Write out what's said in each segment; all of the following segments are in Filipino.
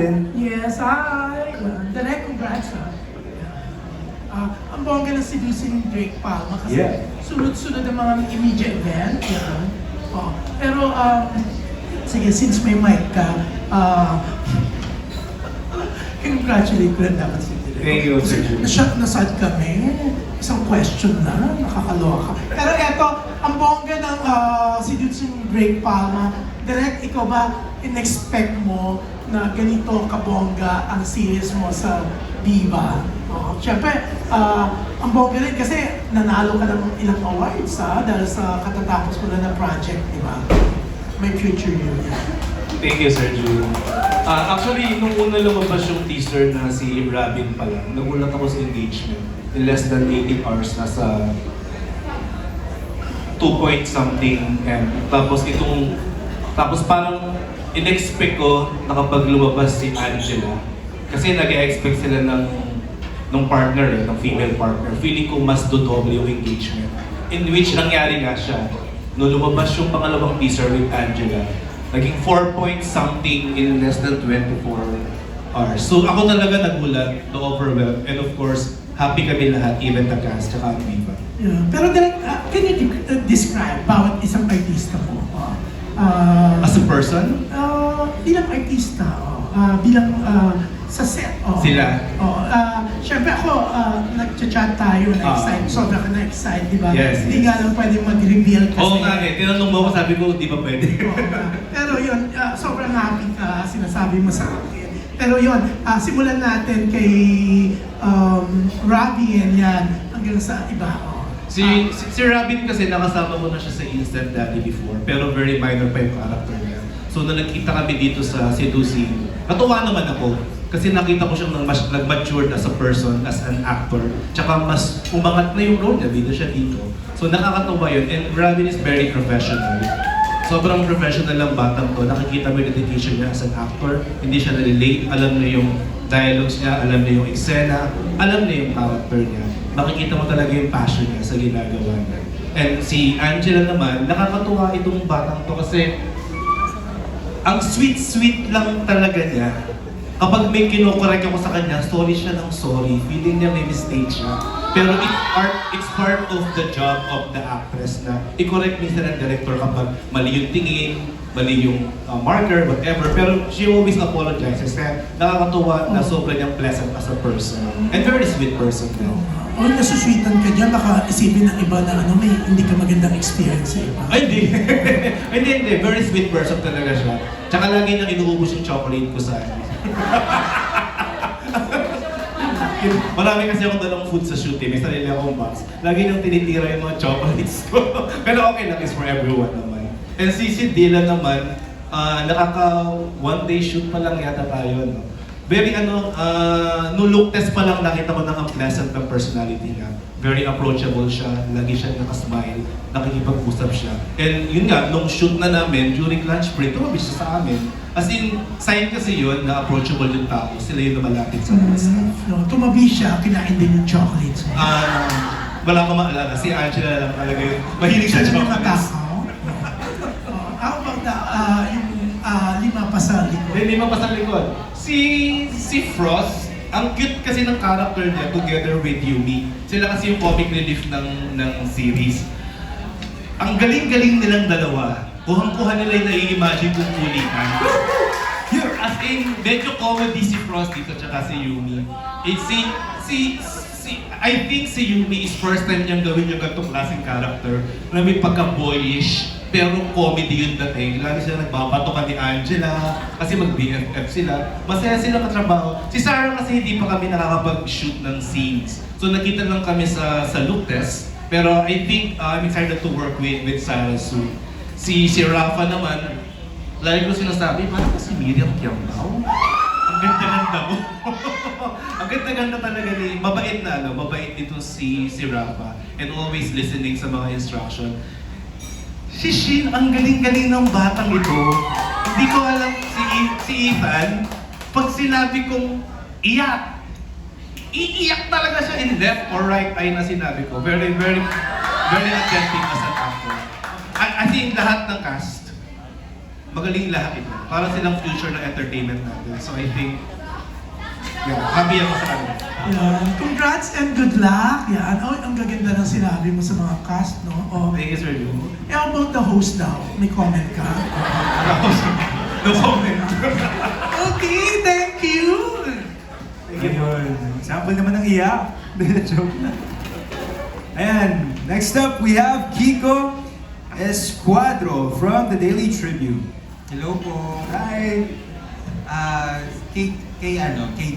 Allen. Yes, hi. Direct congrats ha. Ang bongga na seducing Drake Palma kasi Yeah. sunod-sunod ang mga immediate event. Yan. Pero, sige, since may mic ka, congratulate ko rin dapat si Direk. Thank you, Sir Jude. Nasad kami. Isang question na, nakakaloka. Pero eto, ang bongga ng seducing Drake Palma, Direk, ikaw ba in-expect mo na ganito kabongga ang series mo sa Viva? Siyempre, ang bongga rin kasi nanalo ka ng ilang awards dahil sa katatapos mo na project, di ba? May future yun. Thank you, Sir Jude. Actually, nung una lumabas yung teaser na si Robin pa lang, nagulat ako sa engagement. In less than 18 hours, nasa 2 point something M. Tapos parang in-expect ko na kapag lumabas si Angela, kasi nag-expect sila ng partner, ng female partner. Feeling ko mas dodoble yung engagement. In which nangyari nga siya. Nung lumabas yung pangalawang teaser with Angela, naging 4 point something in less than 24 hours. So ako talaga nagulat, na-overwhelmed, and of course, happy kami lahat, even the cast, tsaka ang Viva. Yeah. Pero Direk, can you describe bawat isang artista mo? As a person? Bilang artista, bilang sa set. Sila? Siyempre ako, nag-chat tayo, na-excite, sobra ka na-excite, di ba? Yes, Hindi yes. nga lang pwede mag-reveal kasi. Oo nga eh, tinanong mo ako, sabi ko, di ba pwede? Pero yun, sobrang happy ka, sinasabi mo sa akin. Pero yun, simulan natin kay Robin yan, hanggang sa iba. Si Robin kasi nakasama ko na siya sa Instant Daddy before, pero very minor pa yung character niya. So nung nagkita kami dito sa Seducing, natuwa naman ako. Kasi nakita ko siyang nag-matured as a person, as an actor. Tsaka mas umangat na yung role niya, bida siya dito. So nakakatuwa yun, and Robin is very professional. Sobrang professional lang batang to. Nakikita mo yung dedication niya as an actor. Hindi siya nalilate, alam niya yung dialogues niya, alam niya yung eksena, alam niya yung character niya. Makikita mo talaga yung passion niya sa ginagawa niya. And si Angela naman, nakakatuwa itong batang to kasi ang sweet-sweet lang talaga niya. Kapag may kinokorek ako sa kanya, sorry siya ng sorry. Feeling niya may mistake siya. Pero it's part of the job of the actress na i-correct minsan ng director kapag mali yung tingin, mali yung marker, whatever. Pero she always apologizes. Kaya nakakatuwa na sobrang niyang pleasant as a person. And very sweet person din. Nasusweetan ka dyan, baka isipin ng iba na may hindi ka magandang experience sa iba. Ay, hindi. Hindi. Very sweet person talaga siya. Tsaka lagi niyang inuubos yung chocolate ko sa akin. Marami kasi akong dalang food sa shoot may sarili akong box. Lagi niyang tinitira yung mga chocolates ko. Pero okay lang, it's for everyone naman. And si Dylan naman, nakaka one day shoot pa lang yata tayo, no? Very no look test pa lang nakita ko na ang pleasant ng personality niya. Very approachable siya, lagi siya nakasmile, nakikipag-usap siya. And yun nga, nung shoot na namin, during lunch break, tumabi siya sa amin. As in, sign kasi yun na approachable yung tao, sila yung lumalapit sa mga staff. Tumabi siya, kinain din yung chocolates. Wala ko maalala, si Angela lang talaga yun. Mahilig siya chocolates. How about yung lima pa sa likod? Lima pa sa likod. Si Frost, ang cute kasi ng character niya together with Yumi. Sila kasi yung comic relief ng series. Ang galing-galing nilang dalawa. Kuhang-kuha nila yung nai-imagine kung kulitan. As in, medyo comedy si Frost dito tsaka si Yumi. I think si Yumi is first time niyang gawin yung ganitong klaseng character na may pagka-boyish pero comedy yung dating. Lagi sila nagbabatokan ni Angela kasi mag-BFF sila. Masaya sila katrabaho. Si Sarah kasi hindi pa kami nakakapag-shoot ng scenes. So nakita lang kami sa look test. Pero I think I'm excited to work with Sarah soon. Si Rafa naman, lagi ko sinasabi, parang si Miriam Kiambao. Ang ganda-ganda mo. Ang ganda-ganda talaga ni, mabait dito si Rafa. And always listening sa mga instruction. Si Shin, ang galing-galing ng batang ito. Hindi ko alam si Ethan, pag sinabi kong iyak, iiyak talaga siya in left or right eye na sinabi ko. Very, very, very attentive as an actor. I think lahat ng cast, magaling lahat ito. Para silang future ng entertainment natin. So I think, yeah, happy ako sa kanila. Yan. Congrats and good luck. Yan. Oh, ang gaganda ng sinabi mo sa mga cast, no? Oh. Thank you, Sir Lou. How about the host daw? May comment ka? No comment. Okay, thank you! Ayun. Sample naman ng iyak. Joke na. Ayan. Next up, we have Kiko Escuadro from the Daily Tribune. Hello po. Hi! Kay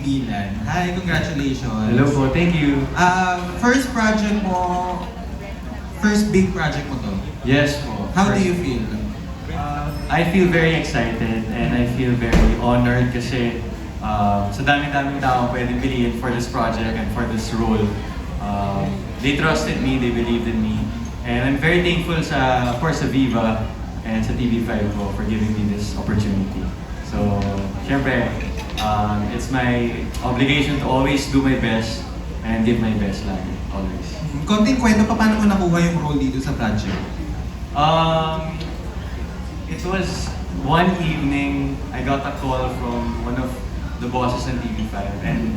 Dylan. Hi, congratulations. Hello po, thank you. First project mo, first big project mo to. Yes po. How do you feel? I feel very excited and I feel very honored kasi sa dami-daming tao pwedeng piliin for this project and for this role. They trusted me, they believed in me. And I'm very thankful of course, sa Viva and sa TV5 po for giving me this opportunity. So, syempre, it's my obligation to always do my best and give my best lagi, always. Konting kwento pa, paano mo nakuha yung role dito sa project? It was one evening, I got a call from one of the bosses in TV5 and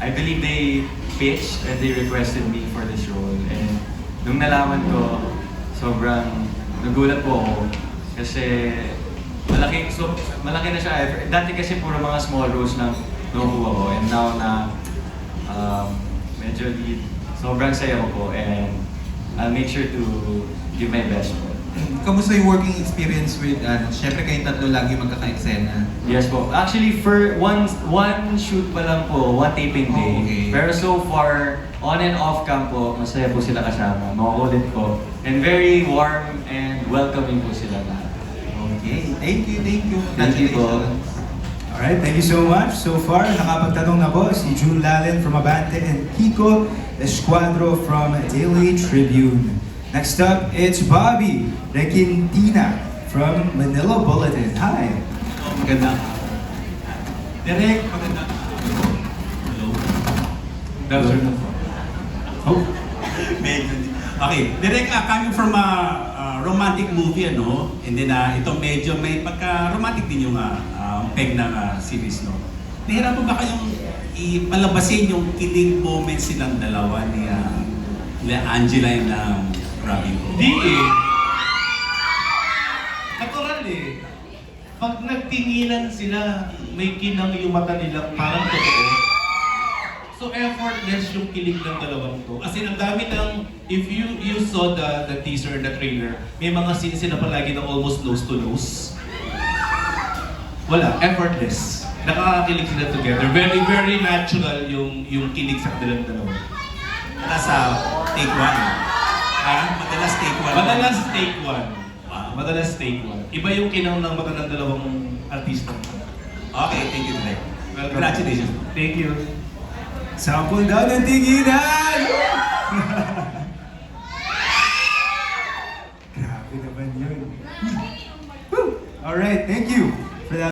I believe they pitched and they requested me for this role. And nung nalaman ko, sobrang nagulat po ako kasi malaki na siya. Dati kasi puro mga small roles na nakuha ko and now na medyo lead, sobrang saya ko po and I'll make sure to give my best po. Kamusta yung working experience with, syempre kayong tatlo lagi magkaka-eksena. Yes po. Actually, for one shoot pa lang po, one taping day. Oh, okay. Pero so far, on and off cam po, masaya po sila kasama. Makukulit po. And very warm and welcoming po sila lahat. Okay, thank you. Thank you po. Congratulations. Alright, thank you so much. So far, nakapagtanong na po si June Lalin from Abante and Kiko Escuadro from Daily Tribune. Next up, it's Bobby Requintina from Manila Bulletin. Hi! Maganda. Direk, maganda. Hello? Oh, Okay, Direk, coming from a romantic movie, ano? And then, ito medyo may pagka-romantic din yung peg ng series, no? Nahirapan ba kayong ipalabasin yung kilig moments silang dalawa ni Angela and Robin ko? Hindi eh. Natural eh. Pag nagtinginan sila, may kinang yung mata nila parang totoo. So effortless yung kilig ng dalawang to. As in, ang dami ng, if you saw the teaser, the trailer, may mga scenes sila palagi na almost nose to nose. Wala, effortless. Nakakakilig sila together. Very, very natural yung kilig sa kanilang dalawa. Nasa take one. Madalas take one. Madalas take one. Wow. Madalas take one. Iba yung kinang ng mata ng dalawang artista. Okay, thank you, Direk. Welcome. Congratulations. Thank you. sample daw ng tinginan!